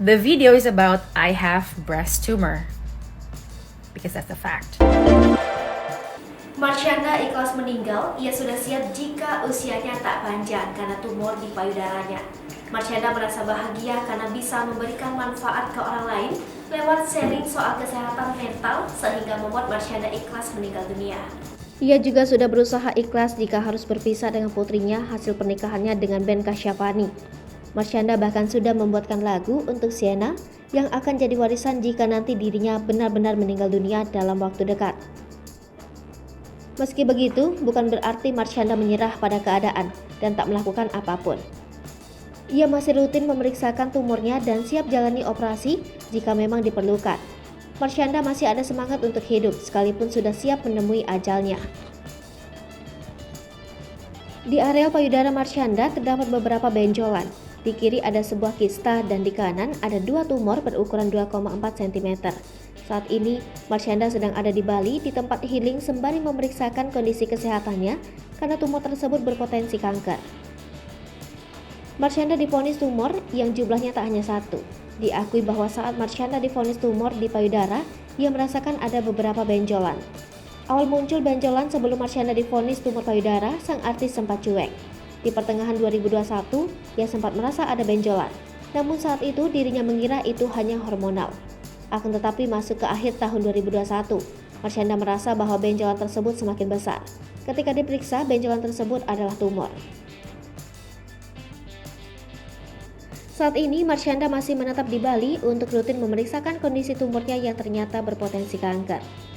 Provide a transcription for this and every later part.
The video is about I have breast tumor. Because that's a fact. Marshanda ikhlas meninggal, ia sudah siap jika usianya tak panjang karena tumor di payudaranya. Marshanda merasa bahagia karena bisa memberikan manfaat ke orang lain lewat sharing soal kesehatan mental sehingga membuat Marshanda ikhlas meninggal dunia. Ia juga sudah berusaha ikhlas jika harus berpisah dengan putrinya hasil pernikahannya dengan Ben Kasyafani. Marshanda bahkan sudah membuatkan lagu untuk Sienna yang akan jadi warisan jika nanti dirinya benar-benar meninggal dunia dalam waktu dekat. Meski begitu, bukan berarti Marshanda menyerah pada keadaan dan tak melakukan apapun. Ia masih rutin memeriksakan tumornya dan siap jalani operasi jika memang diperlukan. Marshanda masih ada semangat untuk hidup sekalipun sudah siap menemui ajalnya. Di area payudara Marshanda terdapat beberapa benjolan. Di kiri ada sebuah kista dan di kanan ada 2 tumor berukuran 2,4 cm. Saat ini, Marshanda sedang ada di Bali di tempat healing sembari memeriksakan kondisi kesehatannya karena tumor tersebut berpotensi kanker. Marshanda divonis tumor yang jumlahnya tak hanya 1. Diakui bahwa saat Marshanda divonis tumor di payudara, ia merasakan ada beberapa benjolan. Awal muncul benjolan sebelum Marshanda divonis tumor payudara, sang artis sempat cuek. Di pertengahan 2021, ia sempat merasa ada benjolan. Namun saat itu dirinya mengira itu hanya hormonal. Akan tetapi masuk ke akhir tahun 2021, Marshanda merasa bahwa benjolan tersebut semakin besar. Ketika diperiksa, benjolan tersebut adalah tumor. Saat ini, Marshanda masih menetap di Bali untuk rutin memeriksakan kondisi tumornya yang ternyata berpotensi kanker.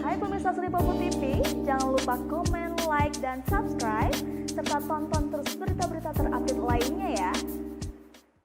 Hai pemirsa Sri Popo TV, jangan lupa komen, like, dan subscribe, serta tonton terus berita-berita